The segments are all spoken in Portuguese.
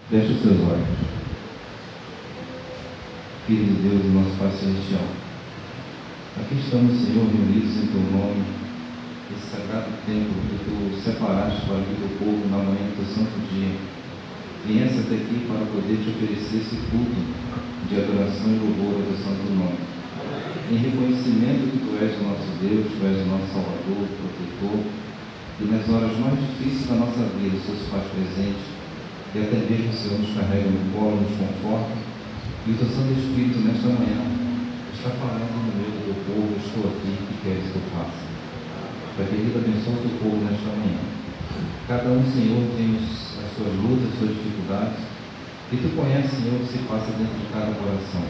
Feche os seus olhos. Filho de Deus e nosso Pai Celestial, aqui estamos, Senhor, reunidos em Teu nome, esse sagrado tempo que Tu separaste para a vida do povo na manhã do Teu santo dia. Viemos até aqui para poder Te oferecer esse culto de adoração e louvor ao Teu santo nome. Em reconhecimento que Tu és o nosso Deus, Tu és o nosso Salvador, protetor, e nas horas mais difíceis da nossa vida, o Senhor se faz presente, e até mesmo o Senhor nos carrega no colo, nos conforta. E o Teu Santo Espírito, nesta manhã, está falando no meio do Teu povo. Estou aqui, o que queres que eu faça? Pai querido, abençoa o Teu povo nesta manhã. Cada um, Senhor, tem as suas lutas, as suas dificuldades, e Tu conheces, Senhor, o que se passa dentro de cada coração.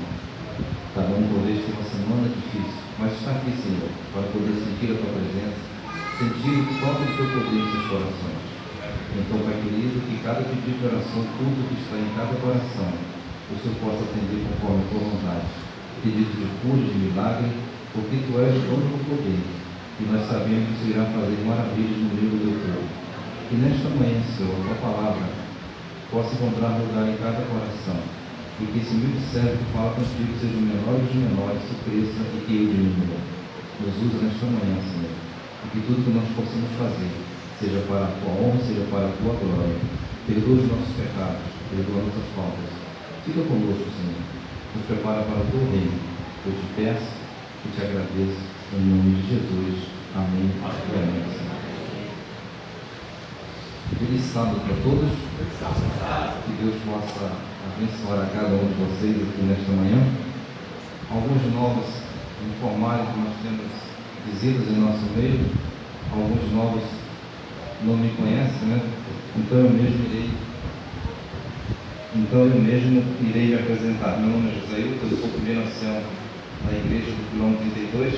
Cada um, talvez, tem uma semana difícil, mas está aqui, Senhor, para poder sentir a Tua presença, sentir o toque do Teu poder em seus corações. Então, Pai querido, que cada pedido de oração, tudo que está em cada coração, o Senhor possa atender conforme a Tua vontade. Pedido de cura, de milagre, porque Tu és o dono do poder, e nós sabemos que o Senhor irá fazer maravilhas no meio do Teu povo. Que nesta manhã, Senhor, a Tua palavra possa encontrar lugar em cada coração, e que esse humilde servo que fala contigo seja o menor dos menores, que cresça e que eu diminua. Nos usa nesta manhã, Senhor, e que tudo que nós possamos fazer seja para a Tua honra, seja para a Tua glória. Perdoa os nossos pecados, perdoa nossas faltas. Fica conosco, Senhor. Nos prepara para o Teu reino. Eu te peço e te agradeço em nome de Jesus. Amém. Amém. Feliz sábado para todos. Que Deus possa abençoar a cada um de vocês aqui nesta manhã. Alguns novos informais que nós temos visitas em nosso meio. Alguns novos não me conhecem, né? Então eu mesmo irei me apresentar. Meu nome é José Hilton, eu sou o primeiro ancião da igreja do quilômetro 32.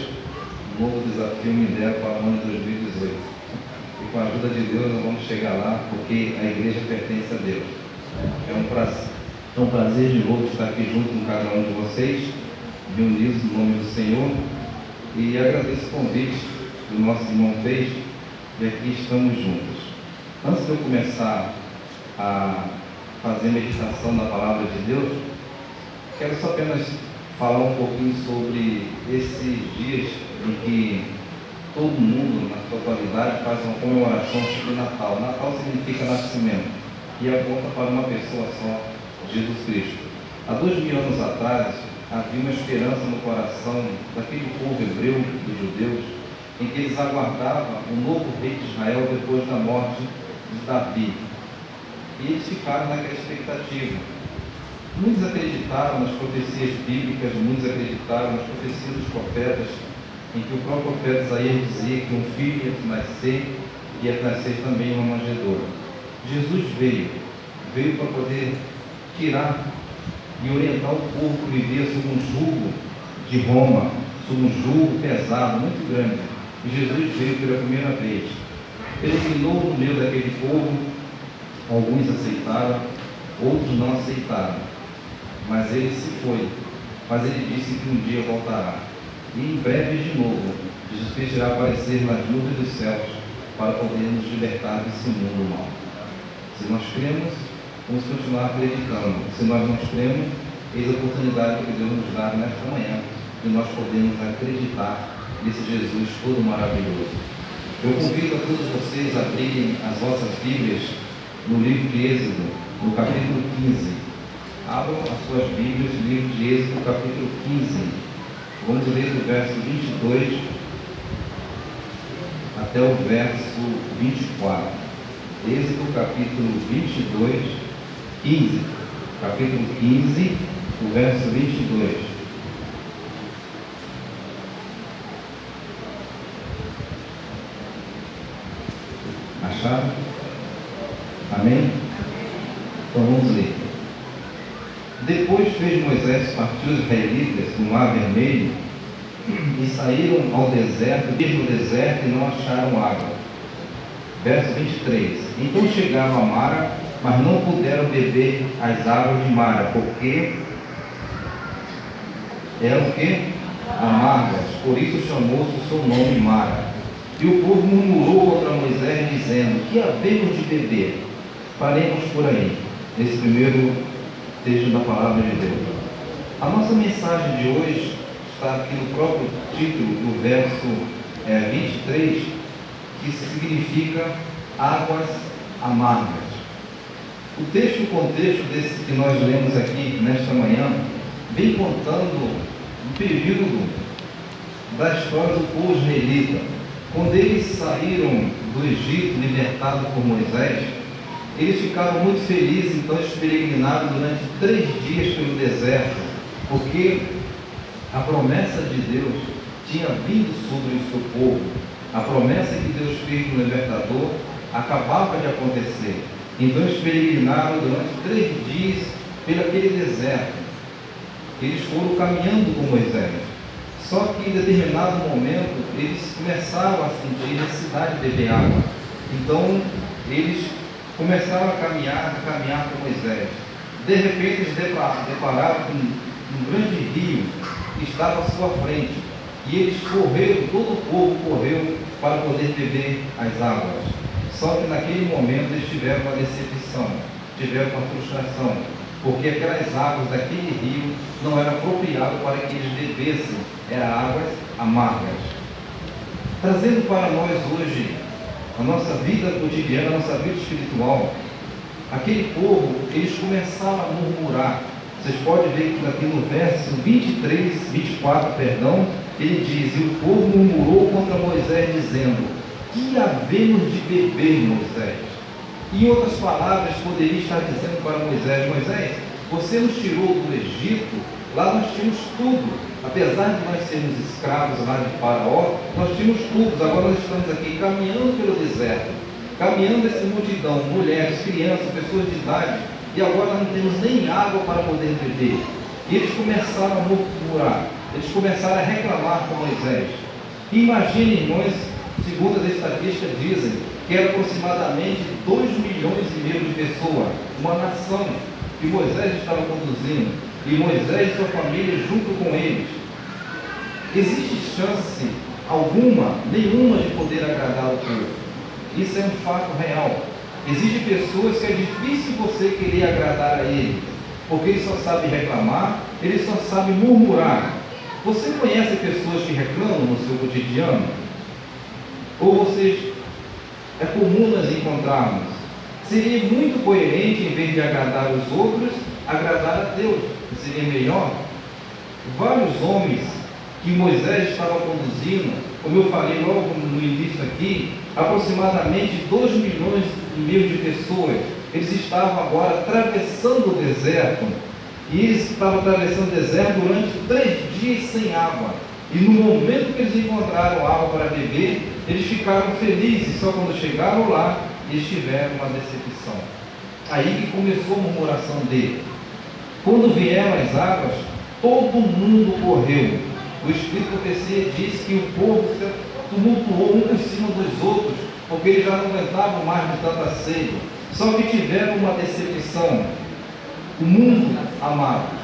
Um novo desafio me der para o ano de 2018. E com a ajuda de Deus nós vamos chegar lá, porque a igreja pertence a Deus. É um prazer de novo estar aqui junto com cada um de vocês, reunidos no nome do Senhor. E agradeço o convite que o nosso irmão fez, e aqui estamos juntos. Antes de eu começar a fazer meditação na palavra de Deus, quero só apenas falar um pouquinho sobre esses dias em que todo mundo, na sua atualidade, faz uma comemoração sobre Natal. Natal significa nascimento e aponta para uma pessoa só, Jesus Cristo. Há 2000 anos atrás, havia uma esperança no coração daquele povo hebreu, dos judeus, em que eles aguardavam um novo rei de Israel depois da morte de Davi. E eles ficaram naquela expectativa. Muitos acreditaram nas profecias bíblicas, muitos acreditaram nas profecias dos profetas, em que o próprio profeta Isaías dizia que um filho ia nascer também uma manjedoura. Jesus veio para poder tirar e orientar o povo que vivia sob um jugo de Roma, sob um jugo pesado, muito grande. E Jesus veio pela primeira vez. Ele reinou no meio daquele povo, alguns aceitaram, outros não aceitaram. Mas ele se foi. Mas ele disse que um dia voltará. E em breve de novo, Jesus Cristo irá aparecer nas nuvens dos céus para poder nos libertar desse mundo mau. Se nós cremos, vamos continuar acreditando. Se nós não cremos, eis a oportunidade que Deus nos dá nesta manhã, e nós podemos acreditar nesse Jesus todo maravilhoso. Eu convido a todos vocês a abrirem as vossas Bíblias no livro de Êxodo, no capítulo 15. Abram as suas Bíblias no livro de Êxodo, capítulo 15. Vamos ler do verso 22 até o verso 24. Êxodo, capítulo 15. Capítulo 15, o verso 22. Acharam? Amém? Então vamos ler. Depois fez Moisés partir os israelitas no Mar Vermelho e saíram ao deserto, mesmo deserto, e não acharam água. Verso 23. Então chegaram a Mara, mas não puderam beber as águas de Mara, porque eram o quê? Amargas. Por isso chamou-se o seu nome Mara. E o povo murmurou contra Moisés, dizendo: que havemos de beber? Paremos por aí. nesse primeiro texto da Palavra de Deus. A nossa mensagem de hoje está aqui no próprio título, do verso 23, que significa águas amargas. O contexto desse que nós lemos aqui nesta manhã, vem contando um período da história do povo israelita. Quando eles saíram do Egito, libertados por Moisés, eles ficaram muito felizes, então eles peregrinaram durante 3 dias pelo deserto, porque a promessa de Deus tinha vindo sobre o seu povo. A promessa que Deus fez no libertador acabava de acontecer. Então eles peregrinaram durante 3 dias pelo aquele deserto. Eles foram caminhando com Moisés. Só que em determinado momento eles começaram a sentir necessidade de beber água. Então eles começaram a caminhar com Moisés. De repente eles depararam com um grande rio que estava à sua frente. E eles correram, todo o povo correu para poder beber as águas. Só que naquele momento eles tiveram uma decepção, tiveram uma frustração, porque aquelas águas daquele rio não eram apropriadas para que eles bebessem, eram águas amargas. Trazendo para nós hoje a nossa vida cotidiana, a nossa vida espiritual, aquele povo, eles começaram a murmurar. Vocês podem ver que aqui no verso 24, ele diz: e o povo murmurou contra Moisés, dizendo: que havemos de beber, Moisés? Em outras palavras, poderia estar dizendo para Moisés: Moisés, você nos tirou do Egito, lá nós tínhamos tudo. Apesar de nós sermos escravos lá de Faraó, nós tínhamos tudo. Agora nós estamos aqui caminhando pelo deserto, caminhando essa multidão, mulheres, crianças, pessoas de idade, e agora não temos nem água para poder beber. E eles começaram a murmurar, eles começaram a reclamar com Moisés. Imaginem, irmãos, segundo as estatísticas dizem que era aproximadamente 2,5 milhões de pessoas, uma nação que Moisés estava conduzindo, e Moisés e sua família junto com eles. Existe chance alguma, nenhuma, de poder agradar o povo. Isso é um fato real. Existem pessoas que é difícil você querer agradar a ele, porque ele só sabe reclamar, ele só sabe murmurar. Você conhece pessoas que reclamam no seu cotidiano? Ou vocês, é comum nós encontrarmos? Seria muito coerente, em vez de agradar os outros, agradar a Deus. Seria melhor. Vários homens que Moisés estava conduzindo, como eu falei logo no início aqui, aproximadamente 2,5 milhões de pessoas, eles estavam agora atravessando o deserto. E eles estavam atravessando o deserto durante 3 dias sem água. E no momento que eles encontraram água para beber, eles ficaram felizes. Só quando chegaram lá, eles tiveram uma decepção. Aí que começou a murmuração dele. Quando vieram as águas, todo mundo correu. O Espírito de Profecia diz que o povo se tumultuou um por cima dos outros, porque eles já não aguentavam mais de tanta sede. Só que tiveram uma decepção. O mundo, amados,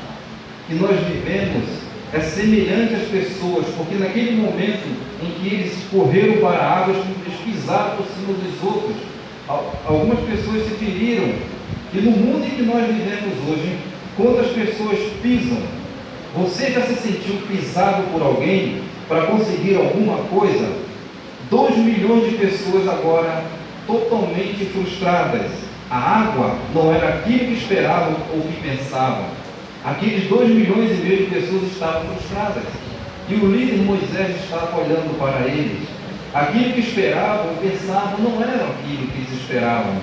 que nós vivemos, é semelhante às pessoas, porque naquele momento em que eles correram para a água, eles pisaram por cima dos outros. Algumas pessoas se feriram. E no mundo em que nós vivemos hoje, quantas pessoas pisam? Você já se sentiu pisado por alguém para conseguir alguma coisa? 2 milhões de pessoas agora totalmente frustradas. A água não era aquilo que esperavam ou que pensavam. Aqueles 2,5 milhões de pessoas estavam frustradas. E o líder Moisés estava olhando para eles. Aquilo que esperavam ou pensavam não era aquilo que eles esperavam.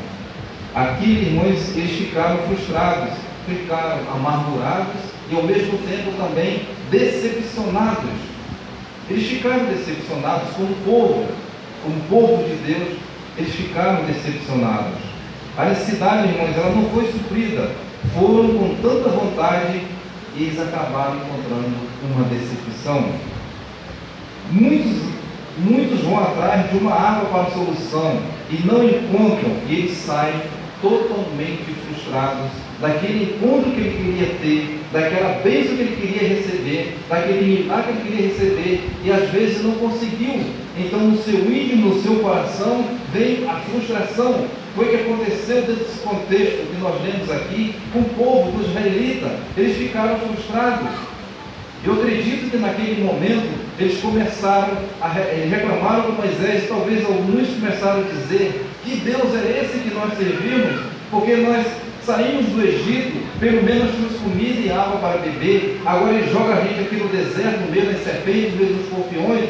Aqui, irmãos, eles ficaram frustrados, ficaram amargurados e ao mesmo tempo também decepcionados. Eles ficaram decepcionados como povo de Deus, eles ficaram decepcionados. A necessidade, irmãos, ela não foi suprida. Foram com tanta vontade e eles acabaram encontrando uma decepção. Muitos vão atrás de uma água para a solução e não encontram, e eles saem totalmente frustrados daquele encontro que ele queria ter, daquela bênção que ele queria receber, daquele milagre que ele queria receber, e às vezes não conseguiu. Então no seu íntimo, no seu coração, vem a frustração, foi o que aconteceu dentro desse contexto que nós lemos aqui com o povo dos israelitas. Eles ficaram frustrados. Eu acredito que naquele momento eles reclamaram com Moisés. Talvez alguns começaram a dizer: que Deus é esse que nós servimos? Porque nós saímos do Egito, pelo menos tínhamos comida e água para beber. Agora ele joga a gente aqui no deserto, no meio das serpentes, no meio dos escorpiões,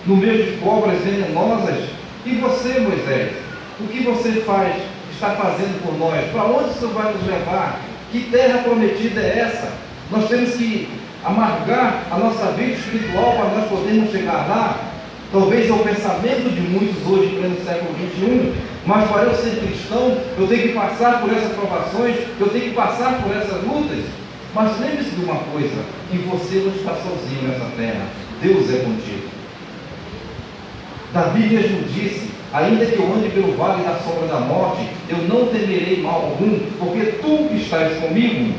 no meio de cobras venenosas. E você, Moisés, o que você está fazendo por nós? Para onde o Senhor vai nos levar? Que terra prometida é essa? Nós temos que amargar a nossa vida espiritual para nós podermos chegar lá. Talvez é o pensamento de muitos hoje, em pleno século XXI, mas para eu ser cristão, eu tenho que passar por essas provações, eu tenho que passar por essas lutas. Mas lembre-se de uma coisa, que você não está sozinho nessa terra, Deus é contigo. Davi mesmo disse: ainda que eu ande pelo vale da sombra da morte, eu não temerei mal algum, porque tu estás comigo.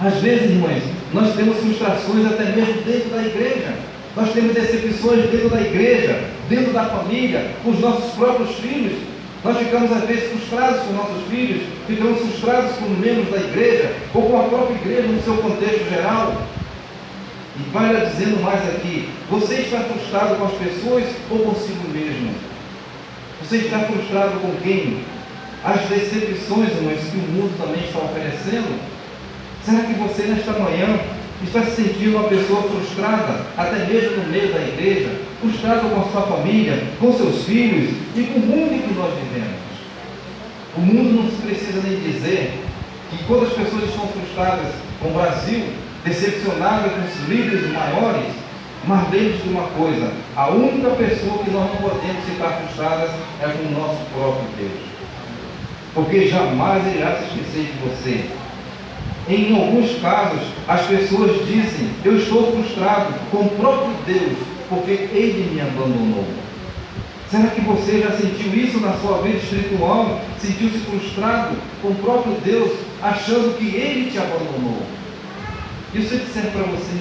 Às vezes, irmãos, nós temos frustrações até mesmo dentro da igreja. Nós temos decepções dentro da igreja, dentro da família, com os nossos próprios filhos. Nós ficamos às vezes frustrados com nossos filhos, ficamos frustrados com membros da igreja, ou com a própria igreja no seu contexto geral. E vai dizendo mais aqui: você está frustrado com as pessoas ou consigo mesmo? Você está frustrado com quem? As decepções, irmãos, que o mundo também está oferecendo. Será que você nesta manhã está se sentindo uma pessoa frustrada, até mesmo no meio da igreja, frustrada com a sua família, com seus filhos e com o mundo em que nós vivemos? O mundo não precisa nem dizer que quando as pessoas estão frustradas com o Brasil, decepcionadas com os líderes maiores, mas lembre-se de uma coisa: a única pessoa que nós não podemos ficar frustradas é com o nosso próprio Deus, porque jamais Ele irá se esquecer de você. Em alguns casos, as pessoas dizem: eu estou frustrado com o próprio Deus, porque Ele me abandonou. Será que você já sentiu isso na sua vida espiritual? Sentiu-se frustrado com o próprio Deus, achando que Ele te abandonou? E se eu disser para você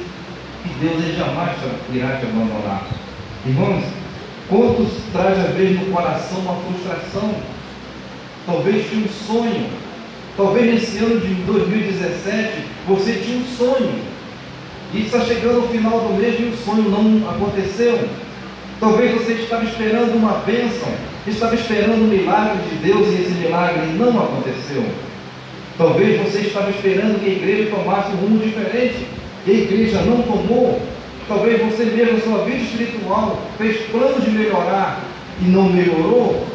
que Deus Ele jamais irá te abandonar? Irmãos, quantos traz às vezes no coração uma frustração? Talvez tinha um sonho. Talvez nesse ano de 2017 você tinha um sonho e está chegando ao final do mês e o sonho não aconteceu. Talvez você estava esperando uma bênção, estava esperando um milagre de Deus e esse milagre não aconteceu. Talvez você estava esperando que a igreja tomasse um rumo diferente e a igreja não tomou. Talvez você mesmo, na sua vida espiritual, fez planos de melhorar e não melhorou.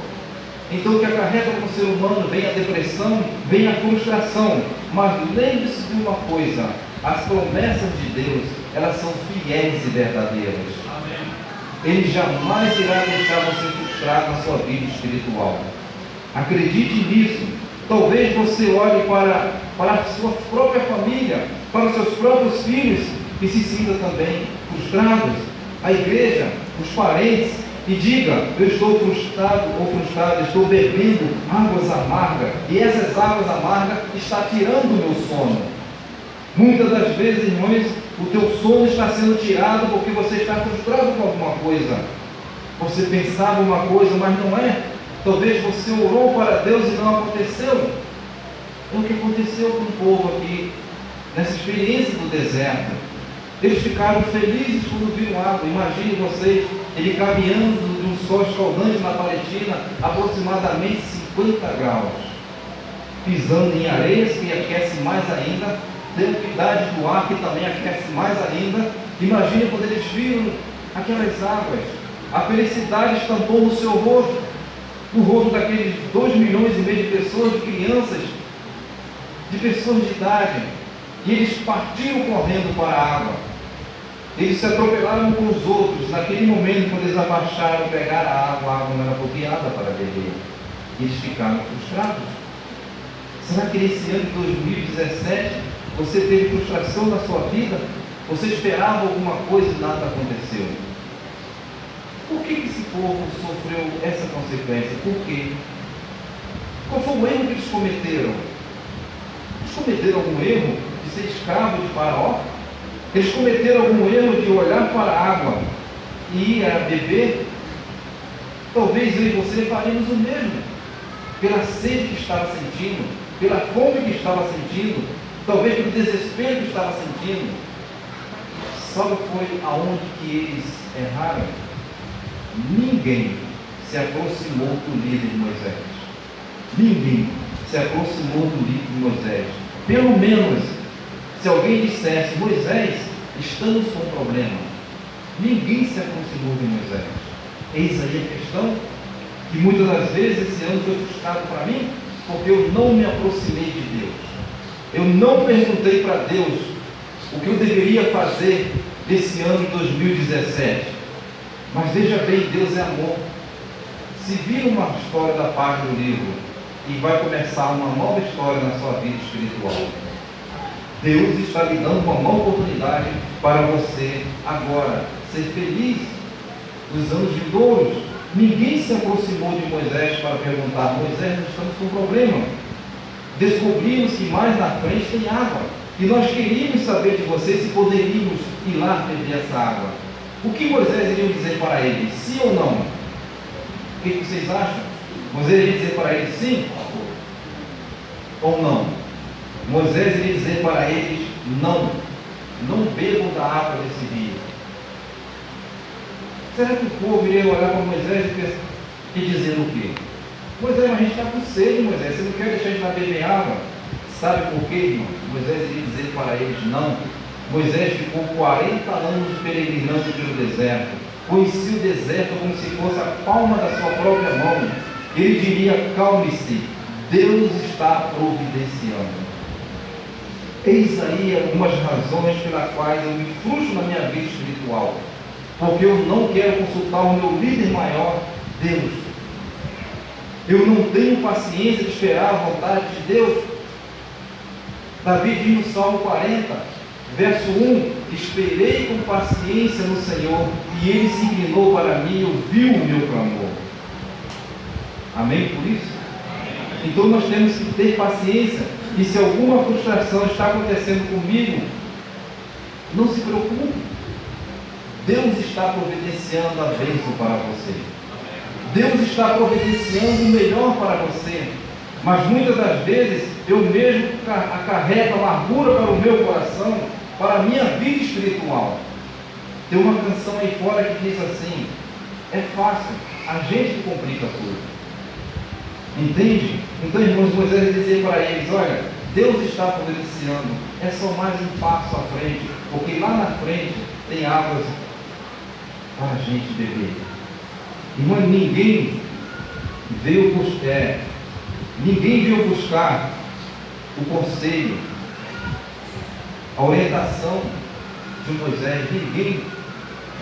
Então o que acarreta com o ser humano vem a depressão, vem a frustração. Mas lembre-se de uma coisa: as promessas de Deus, elas são fiéis e verdadeiras. Amém. Ele jamais irá deixar você frustrado na sua vida espiritual. Acredite nisso. Talvez você olhe para a sua própria família, para os seus próprios filhos e se sinta também frustrados. A igreja, os parentes, e diga: eu estou frustrado ou frustrada, estou bebendo águas amargas, e essas águas amargas estão tirando o meu sono. Muitas das vezes, irmãos, o teu sono está sendo tirado porque você está frustrado com alguma coisa. Você pensava uma coisa, mas não é. Talvez você orou para Deus e não aconteceu. É o que aconteceu com o povo aqui, nessa experiência do deserto. Eles ficaram felizes quando viram água. Imagine vocês, ele caminhando de um sol escaldante na Palestina, aproximadamente 50 graus, pisando em areias que aquece mais ainda, tendo umidade do ar que também aquece mais ainda. Imagine quando eles viram aquelas águas, a felicidade estampou no seu rosto, no rosto daqueles 2,5 milhões de pessoas, de crianças, de pessoas de idade, e eles partiram correndo para a água. Eles se atropelaram com os outros. Naquele momento, quando eles abaixaram, pegaram a água não era apropriada para beber. Eles ficaram frustrados. Será que nesse ano de 2017 você teve frustração na sua vida? Você esperava alguma coisa e nada aconteceu? Por que esse povo sofreu essa consequência? Por quê? Qual foi o erro que eles cometeram? Eles cometeram algum erro de ser escravo de Faraó? Eles cometeram algum erro de olhar para a água e ir a beber? Talvez eu e você faríamos o mesmo. pela sede que estava sentindo, pela fome que estava sentindo, talvez pelo desespero que estava sentindo. Sabe foi aonde que eles erraram? Ninguém se aproximou do líder de Moisés. Ninguém se aproximou do líder de Moisés. Pelo menos, se alguém dissesse, Moisés, estamos com um problema. Ninguém se aproximou de Moisés. Eis aí a questão, que muitas das vezes esse ano foi frustrado para mim, porque eu não me aproximei de Deus. Eu não perguntei para Deus o que eu deveria fazer nesse ano de 2017. Mas veja bem, Deus é amor. Se vira uma história da página do livro e vai começar uma nova história na sua vida espiritual, Deus está lhe dando uma nova oportunidade para você agora ser feliz nos anos vindouros. Ninguém se aproximou de Moisés para perguntar, Moisés, nós estamos com um problema. Descobrimos que mais na frente tem água. E nós queríamos saber de você se poderíamos ir lá beber essa água. O que Moisés iria dizer para eles? Sim ou não? O que vocês acham? Moisés iria dizer para eles sim ou não? Moisés iria dizer para eles não. Não bebam da água desse rio. Será que o povo iria olhar para Moisés e dizer o quê? Moisés, mas a gente está com sede, Moisés. Você não quer deixar a gente lá beber água? Sabe por quê, irmão? Moisés iria dizer para eles não. Moisés ficou 40 anos peregrinando pelo deserto. Conhecia o deserto como se fosse a palma da sua própria mão. Ele diria, calme-se, Deus está providenciando. Eis aí algumas razões pelas quais eu me frustro na minha vida espiritual. Porque eu não quero consultar o meu líder maior, Deus. Eu não tenho paciência de esperar a vontade de Deus. Davi diz no Salmo 40, verso 1, esperei com paciência no Senhor, e Ele se inclinou para mim e ouviu o meu clamor. Amém por isso? Então nós temos que ter paciência, e se alguma frustração está acontecendo comigo, não se preocupe. Deus está providenciando a bênção para você. Deus está providenciando o melhor para você. Mas muitas das vezes eu mesmo acarrego a amargura para o meu coração, para a minha vida espiritual. Tem uma canção aí fora que diz assim, é fácil, a gente complica tudo. Entende? Então, irmãos, Moisés dizia para eles, olha, Deus está providenciando, é só mais um passo à frente, porque lá na frente tem águas para a gente beber. Irmão, ninguém veio buscar o conselho, a orientação de Moisés. Ninguém.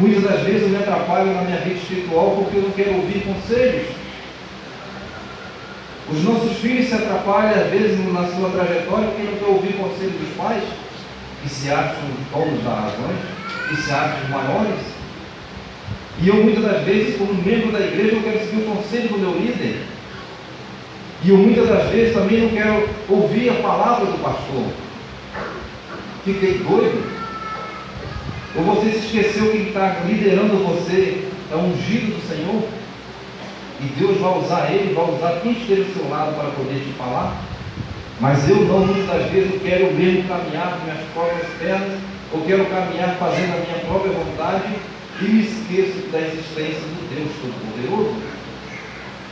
Muitas das vezes eu me atrapalho na minha vida espiritual porque eu não quero ouvir conselhos. Os nossos filhos se atrapalham às vezes na sua trajetória porque não quer ouvir conselho dos pais, que se acham donos das razões, que se acham maiores. E eu muitas das vezes, como membro da igreja, eu quero seguir o conselho do meu líder. E eu muitas das vezes também não quero ouvir a palavra do pastor. Fiquei doido? Ou você se esqueceu que está liderando você é um ungido do Senhor? E Deus vai usar ele, vai usar quem esteja ao seu lado para poder te falar? Mas eu não, muitas das vezes, eu quero mesmo caminhar com minhas próprias pernas, ou quero caminhar fazendo a minha própria vontade, e me esqueço da existência do Deus Todo-Poderoso.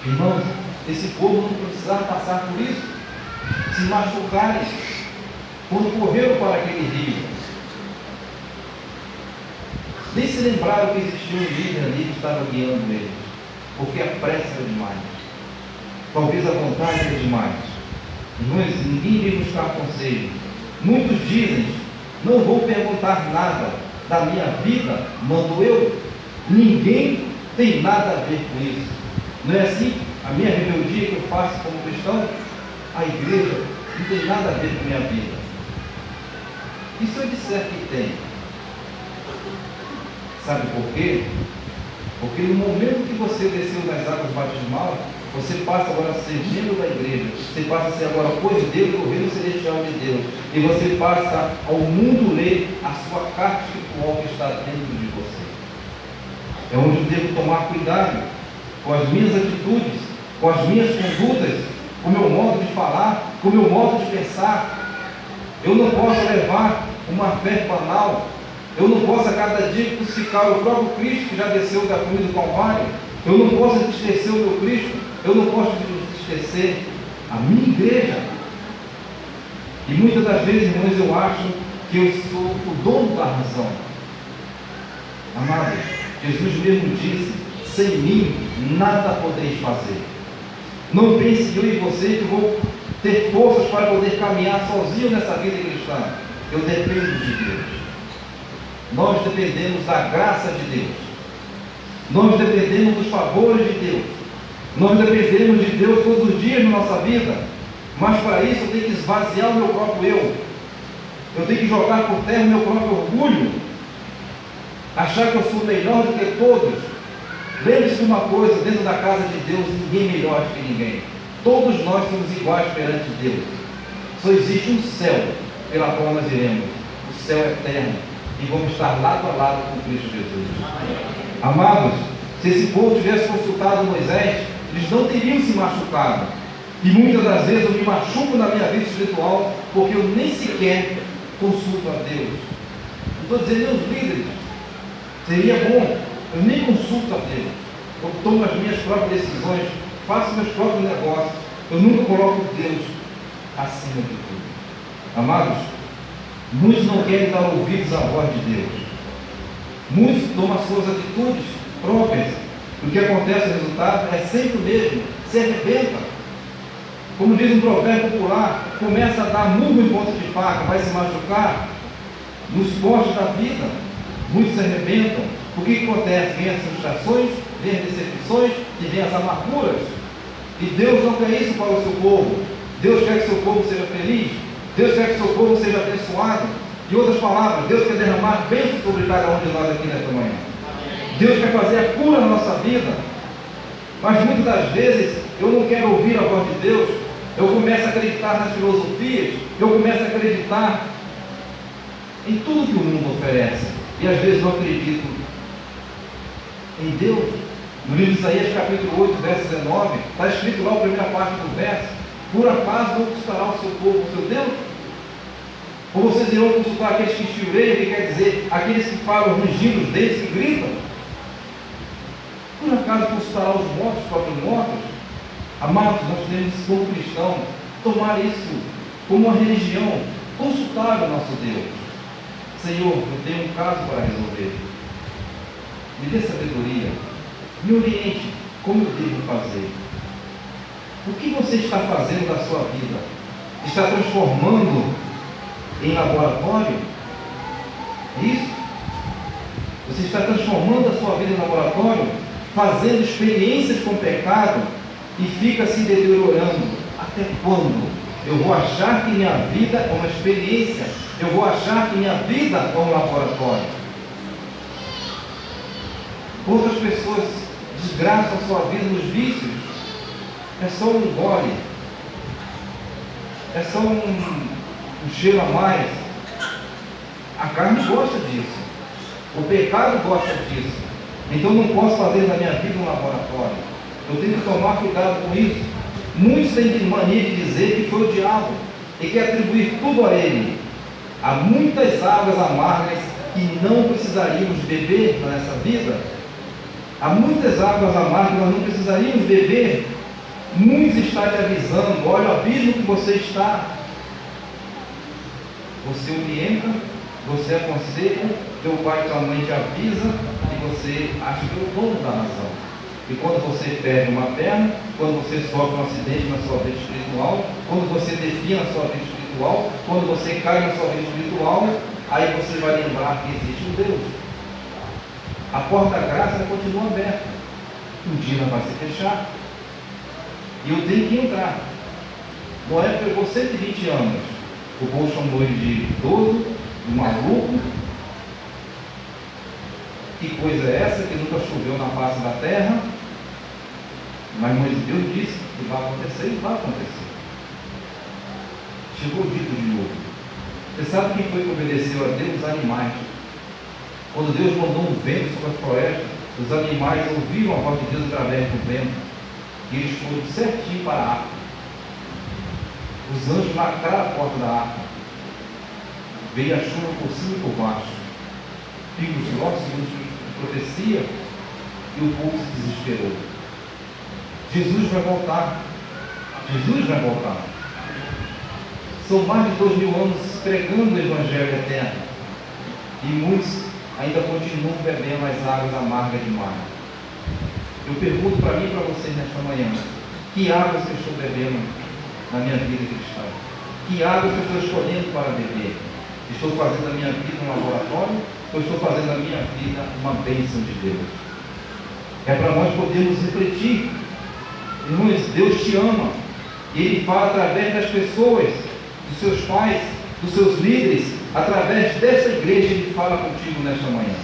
Irmãos, esse povo não precisava passar por isso, se machucarem, quando correram para aquele rio. Nem se lembraram que existia um líder ali que estava guiando eles, porque a pressa era demais, talvez a vontade era demais. Irmãos, ninguém veio buscar conselho. Muitos dizem, não vou perguntar nada da minha vida, mando eu. Ninguém tem nada a ver com isso. Não é assim? A minha rebeldia que eu faço como cristão, a igreja não tem nada a ver com a minha vida. E se eu disser que tem? Sabe por quê? Porque no momento que você desceu das águas batismais, você passa agora a ser membro da igreja, você passa a ser agora povo de Deus, do reino celestial de Deus, e você passa ao mundo ler a sua carta espiritual que está dentro de você. É onde eu devo tomar cuidado com as minhas atitudes, com as minhas condutas, com o meu modo de falar, com o meu modo de pensar. Eu não posso levar uma fé banal. Eu não posso a cada dia crucificar o próprio Cristo que já desceu da cruz do Calvário. Eu não posso entristecer o meu Cristo. Eu não posso entristecer a minha igreja. E muitas das vezes, irmãos, eu acho que eu sou o dono da razão. Amados, Jesus mesmo disse: sem mim nada podeis fazer. Não pense eu e você que eu vou ter forças para poder caminhar sozinho nessa vida cristã. Eu dependo de Deus. Nós dependemos da graça de Deus. Nós dependemos dos favores de Deus. Nós dependemos de Deus todos os dias na nossa vida. Mas para isso eu tenho que esvaziar o meu próprio eu. Eu tenho que jogar por terra o meu próprio orgulho. Achar que eu sou melhor do que todos. Lembre-se de uma coisa: dentro da casa de Deus ninguém é melhor do que ninguém. Todos nós somos iguais perante Deus. Só existe um céu pela qual nós iremos. O céu eterno. E vamos estar lado a lado com Cristo Jesus. Amados, se esse povo tivesse consultado Moisés, eles não teriam se machucado. E muitas das vezes eu me machuco na minha vida espiritual porque eu nem sequer consulto a Deus. Eu estou dizendo, meus líderes, seria bom, eu nem consulto a Deus. Eu tomo as minhas próprias decisões, faço meus próprios negócios. Eu nunca coloco Deus acima de tudo. Amados, muitos não querem dar ouvidos à voz de Deus. Muitos tomam as suas atitudes próprias. O que acontece, o resultado é sempre o mesmo: se arrebenta. Como diz um provérbio popular, começa a dar murro em ponta de faca, vai se machucar. Nos postos da vida, muitos se arrebentam. O que acontece? Vem as frustrações, vem as decepções e vem as amarguras. E Deus não quer isso para o seu povo. Deus quer que seu povo seja feliz. Deus quer que seu povo seja abençoado. Em outras palavras, Deus quer derramar bênçãos sobre cada um de nós aqui nesta manhã. Deus quer fazer a cura na nossa vida. Mas muitas das vezes eu não quero ouvir a voz de Deus. Eu começo a acreditar nas filosofias. Eu começo a acreditar em tudo que o mundo oferece. E às vezes eu acredito em Deus. No livro de Isaías, capítulo 8, verso 19, está escrito lá a primeira parte do verso: por acaso não consultará o seu povo, o seu Deus? Ou vocês irão consultar aqueles que chiureiam, que quer dizer aqueles que falam rugindo os dentes, que gritam? Por acaso consultará os mortos, os próprios mortos? Amados, nós temos, como cristão, tomar isso como uma religião, consultar o nosso Deus. Senhor, eu tenho um caso para resolver. Me dê sabedoria. Me oriente como eu devo fazer. O que você está fazendo da sua vida? Está transformando em laboratório? Isso? Você está transformando a sua vida em laboratório? Fazendo experiências com o pecado e fica se deteriorando. Até quando? Eu vou achar que minha vida é uma experiência. Eu vou achar que minha vida é um laboratório. Outras pessoas desgraçam a sua vida nos vícios. É só um gole. É só um cheiro a mais. A carne gosta disso. O pecado gosta disso. Então não posso fazer da minha vida um laboratório. Eu tenho que tomar cuidado com isso. Muitos têm mania de dizer que foi o diabo e quer atribuir tudo a ele. Há muitas águas amargas que não precisaríamos beber nessa vida. Há muitas águas amargas que nós não precisaríamos beber. Muitos estão te avisando: olha o abismo que você está. Você orienta, você aconselha, teu pai e tua mãe te avisa e você acha que é o dono da razão. E quando você perde uma perna, quando você sofre um acidente na sua vida espiritual, quando você defina a sua vida espiritual, quando você cai na sua vida espiritual, aí você vai lembrar que existe um Deus. A porta da graça continua aberta. Um dia ela vai se fechar. E eu tenho que entrar. Noé pegou 120 anos. O povo chamou ele de idoso, de maluco. Que coisa é essa que nunca choveu na face da terra? Mas Deus disse que vai acontecer e vai acontecer. Chegou o dito de novo. Você sabe quem foi que obedeceu a Deus? Os animais. Quando Deus mandou um vento sobre a floresta, os animais ouviram a voz de Deus através do vento. E eles foram certinho para a arca. Os anjos marcaram a porta da arca. Veio a chuva por cima e por baixo. Pingos grossos, segundos de profecia, e o povo se desesperou. Jesus vai voltar. Jesus vai voltar. São mais de 2000 anos pregando o Evangelho eterno. E muitos ainda continuam bebendo as águas amargas de mar. Eu pergunto para mim e para vocês nesta manhã: que águas eu estou bebendo na minha vida cristã? Que águas eu estou escolhendo para beber? Estou fazendo a minha vida um laboratório ou estou fazendo a minha vida uma bênção de Deus? É para nós podermos refletir. Irmãos, Deus te ama. E Ele fala através das pessoas, dos seus pais, dos seus líderes, através dessa igreja. Ele fala contigo nesta manhã.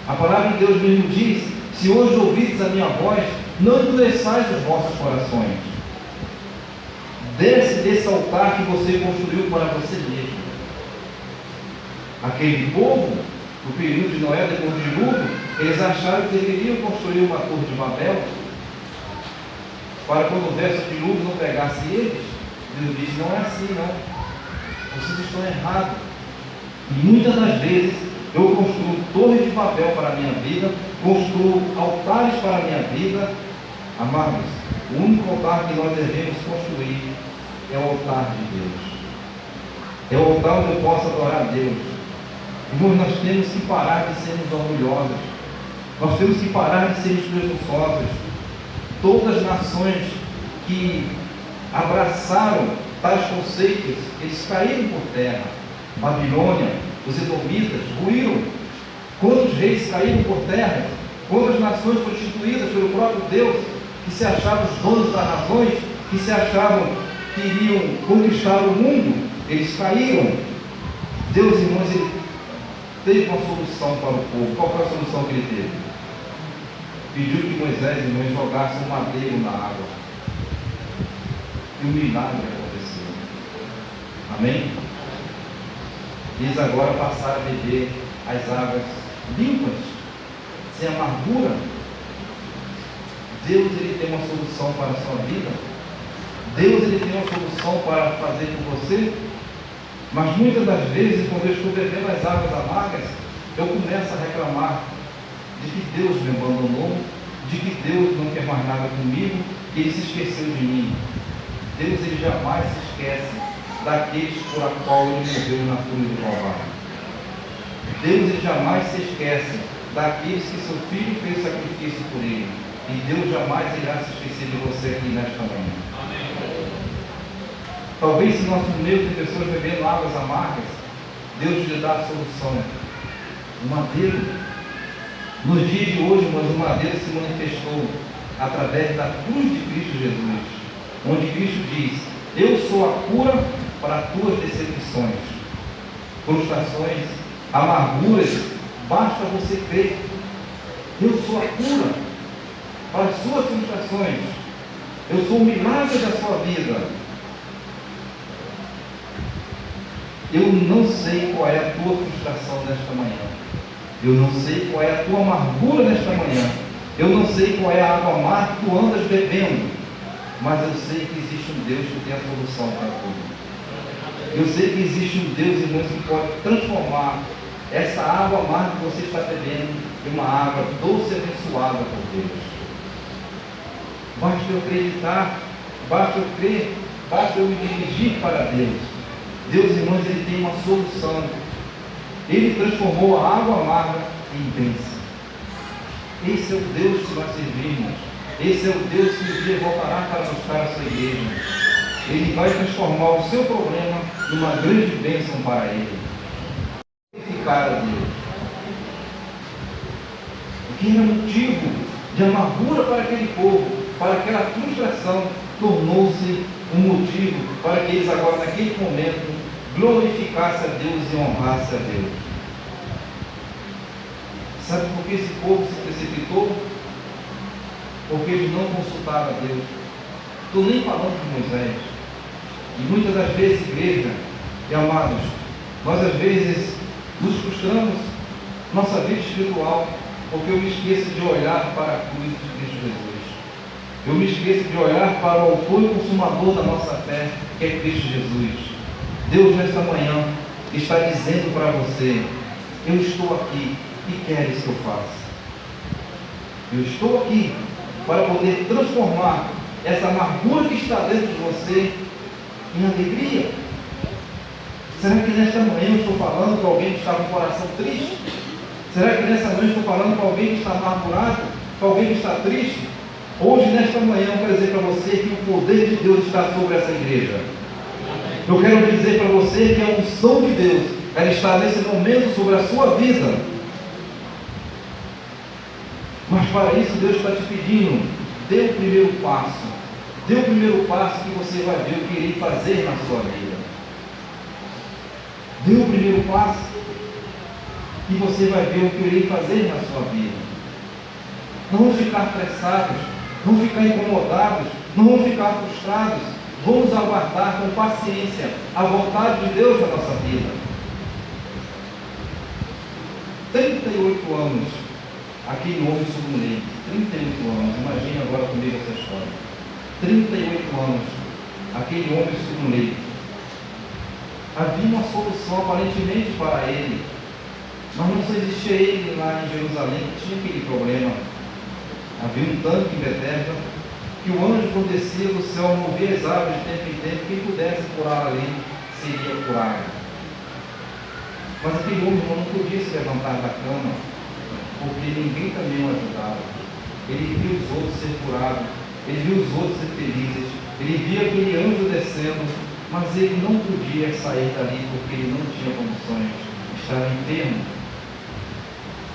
A palavra de Deus mesmo diz: se hoje ouvides a minha voz, não endureçais os vossos corações. Desce desse altar que você construiu para você mesmo. Aquele povo, no período de Noé, depois do dilúvio, eles acharam que deveriam construir uma torre de Babel, para quando houvesse o dilúvio não pegasse eles. Deus disse: não é assim, não. Vocês estão errados. E muitas das vezes eu construo torre de Babel para a minha vida, construo altares para a minha vida. Amados, o único altar que nós devemos construir é o altar de Deus. É o altar onde eu posso adorar a Deus. Irmãos, nós temos que parar de sermos orgulhosos. Nós temos que parar de sermos presunçosos. Todas as nações que abraçaram tais conceitos, eles caíram por terra. Babilônia, os edomitas ruíram. Quantos reis caíram por terra? Quantas nações constituídas pelo próprio Deus, que se achavam os donos das razões, que se achavam que iriam conquistar o mundo, eles caíram. Deus, irmãos, Ele teve uma solução para o povo. Qual foi a solução que Ele teve? Pediu que Moisés, irmãos, jogasse um madeiro na água. E um milagre aconteceu. Amém? Eles agora passaram a beber as águas limpas, sem amargura. Deus, Ele tem uma solução para a sua vida. Deus, Ele tem uma solução para fazer com você. Mas muitas das vezes, quando eu estou bebendo as águas amargas, eu começo a reclamar de que Deus me abandonou, de que Deus não quer mais nada comigo, que Ele se esqueceu de mim. Deus, Ele jamais se esquece daqueles por a qual Ele morreu na cruz do Calvário. Deus, Ele jamais se esquece daqueles que seu Filho fez sacrifício por Ele. E Deus jamais irá se esquecer de você aqui nesta manhã. Amém. Talvez se nosso meio tem pessoas bebendo águas amargas, Deus lhe dá a solução. O madeiro. Nos dias de hoje, mas o madeiro se manifestou através da cruz de Cristo Jesus, onde Cristo diz: eu sou a cura para as tuas decepções, frustrações, amarguras. Basta você crer. Eu sou a cura para as suas frustrações. Eu sou o milagre da sua vida. Eu não sei qual é a tua frustração nesta manhã. Eu não sei qual é a tua amargura nesta manhã. Eu não sei qual é a água amarga que tu andas bebendo. Mas eu sei que existe um Deus que tem a solução para tudo. Eu sei que existe um Deus, irmãos, que pode transformar essa água amarga que você está bebendo em uma água doce e abençoada por Deus. Basta eu acreditar, basta eu crer, basta eu me dirigir para Deus. Deus, irmãos, Ele tem uma solução. Ele transformou a água amarga em bênção. Esse é o Deus que nós servimos. Esse é o Deus que um dia voltará para buscar a sua igreja. Ele vai transformar o seu problema numa grande bênção para Ele. Glorificar a Deus. O que era motivo de amargura para aquele povo, para aquela frustração, tornou-se um motivo para que eles agora, naquele momento, glorificassem a Deus e honrassem a Deus. Sabe por que esse povo se precipitou? Porque eles não consultaram a Deus. Estou nem falando de Moisés. E muitas das vezes, igreja e amados, nós às vezes nos frustramos nossa vida espiritual, porque eu me esqueço de olhar para a cruz de Cristo Jesus. Eu me esqueço de olhar para o autor e consumador da nossa fé, que é Cristo Jesus. Deus, nesta manhã, está dizendo para você: eu estou aqui, e queres que eu faça? Eu estou aqui para poder transformar essa amargura que está dentro de você em alegria. Será que nesta manhã eu estou falando para alguém que está com o coração triste? Será que nesta manhã eu estou falando para alguém que está amargurado? Para alguém que está triste? Hoje, nesta manhã, eu quero dizer para você que o poder de Deus está sobre essa igreja. Eu quero dizer para você que a unção de Deus, ela está nesse momento sobre a sua vida. Mas para isso Deus está te pedindo: dê o primeiro passo. Dê o primeiro passo que você vai ver o que irei fazer na sua vida. Dê o primeiro passo e você vai ver o que eu irei fazer na sua vida. Não vamos ficar apressados, não vamos ficar incomodados, não vamos ficar frustrados. Vamos aguardar com paciência a vontade de Deus na nossa vida. 38 anos, aquele homem sob um leito. 38 anos, imagine agora comigo essa história. 38 anos, aquele homem sob um leito. Havia uma solução aparentemente para ele, mas não só existia ele lá em Jerusalém que tinha aquele problema. Havia um tanque em Betesda, que o anjo, quando descia do céu, movia as árvores de tempo em tempo, quem pudesse curar ali seria curado. Mas aquele homem não podia se levantar da cama, porque ninguém também o ajudava. Ele viu os outros ser curados, ele viu os outros ser felizes, ele via aquele anjo descendo, mas ele não podia sair dali porque ele não tinha condições, estava enfermo.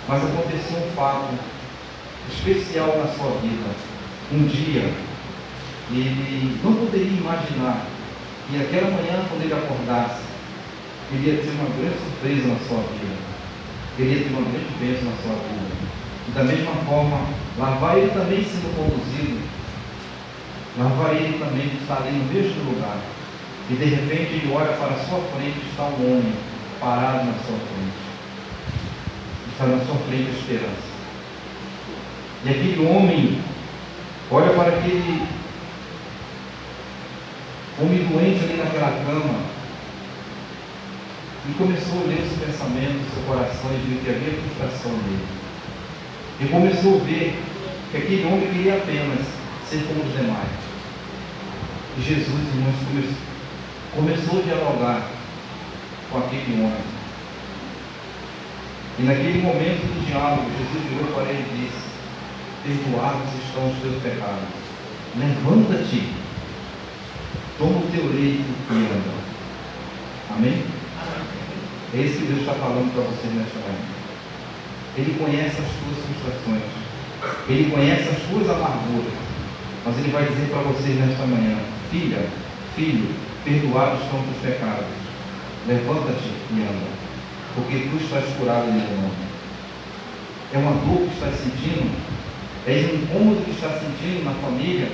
Mas aconteceu um fato especial na sua vida. Um dia, ele não poderia imaginar que aquela manhã, quando ele acordasse, ele ia ter uma grande surpresa na sua vida. Ele ia ter uma grande bênção na sua vida. E da mesma forma, lá vai ele também sendo conduzido, lá vai ele também estar ali no mesmo lugar. E de repente ele olha para a sua frente e está um homem parado na sua frente. Está na sua frente a esperança. E aquele homem olha para aquele homem doente ali naquela cama e começou a ler os pensamentos do seu coração e viu que havia frustração nele. E começou a ver que aquele homem queria apenas ser como os demais. E Jesus, irmãos, começou a dialogar com aquele homem. E naquele momento do diálogo, Jesus virou para ele e disse: perdoados estão os teus pecados. Levanta-te, toma o teu leito e anda. Amém? É isso que Deus está falando para você nesta manhã. Ele conhece as tuas frustrações, Ele conhece as tuas amarguras, mas Ele vai dizer para você nesta manhã: filha, filho, perdoados estão os teus pecados. Levanta-te e anda, porque tu estás curado em meu nome. É uma dor que estás sentindo? É um incômodo que está sentindo na família?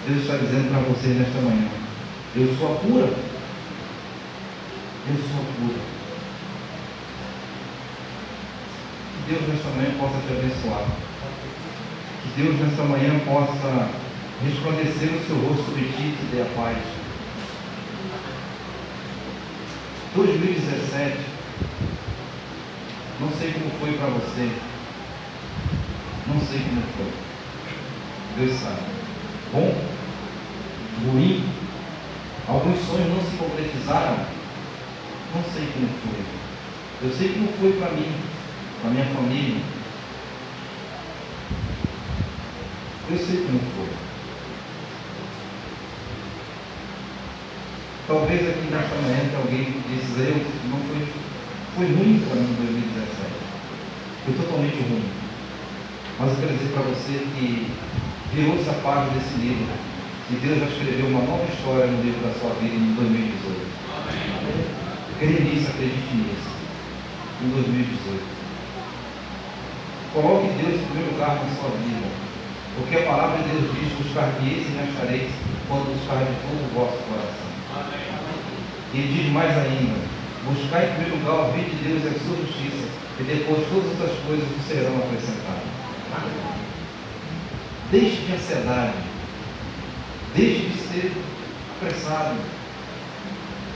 Deus está dizendo para você nesta manhã: eu sou a cura. Eu sou a cura. Que Deus nesta manhã possa te abençoar. Que Deus nesta manhã possa resplandecer o seu rosto sobre ti e te dê a paz. 2017, não sei como foi para você. Não sei como foi. Deus sabe. Bom? Ruim? Alguns sonhos não se concretizaram? Não sei como foi. Eu sei como foi para mim, para minha família. Eu sei como foi. Talvez aqui nesta manhã que alguém disse: eu não foi ruim para mim em 2017. Foi totalmente ruim. Mas eu quero dizer para você que virou-se a página desse livro e Deus já escreveu uma nova história no livro da sua vida em 2018. Amém. Creia nisso, acredite nisso. Em 2018. Coloque Deus em primeiro lugar na sua vida. Porque a palavra de Deus diz: buscar-me-eis e me achareis quando buscar de todo o vosso coração. Amém. E diz mais ainda: buscar em primeiro lugar o reino de Deus e a sua justiça, e depois todas essas coisas serão acrescentadas. Deixe de ansiedade. Deixe de ser apressado.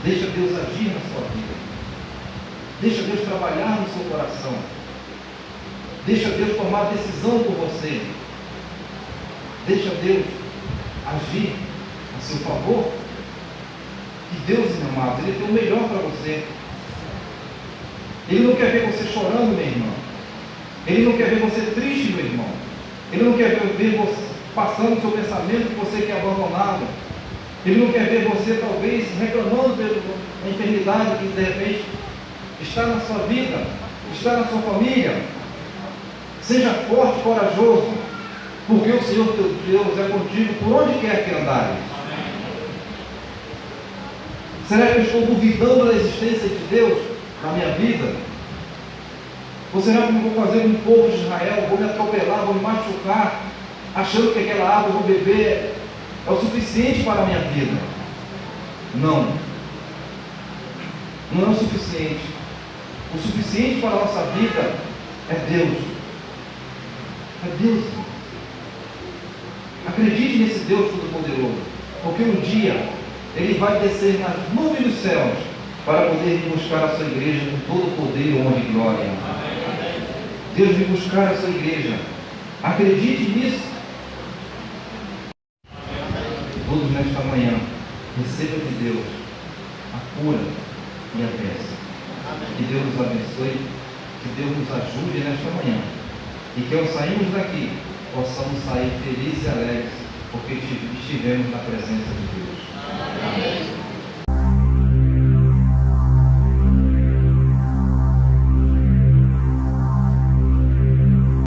Deixa Deus agir na sua vida. Deixa Deus trabalhar no seu coração. Deixa Deus tomar decisão por você. Deixa Deus agir a seu favor. E Deus, meu amado, Ele tem o melhor para você. Ele não quer ver você chorando, meu irmão. Ele não quer ver você triste, meu irmão. Ele não quer ver você passando o seu pensamento que você quer abandoná-lo. Ele não quer ver você, talvez, reclamando da enfermidade que, de repente, está na sua vida, está na sua família. Seja forte e corajoso, porque o Senhor teu Deus é contigo por onde quer que andares. Será que eu estou duvidando da existência de Deus na minha vida? Ou será que eu vou fazer um povo de Israel, vou me atropelar, vou me machucar, achando que aquela água que eu vou beber é o suficiente para a minha vida? Não. Não é o suficiente. O suficiente para a nossa vida é Deus. É Deus. Acredite nesse Deus Todo-Poderoso, porque um dia Ele vai descer nas nuvens dos céus para poder vir buscar a sua igreja com todo o poder, honra e glória. Deus vem buscar a sua igreja. Acredite nisso. Todos nesta manhã, receba de Deus a cura e a bênção. Que Deus nos abençoe, que Deus nos ajude nesta manhã. E que ao sairmos daqui, possamos sair felizes e alegres, porque estivemos na presença de Deus. Amém.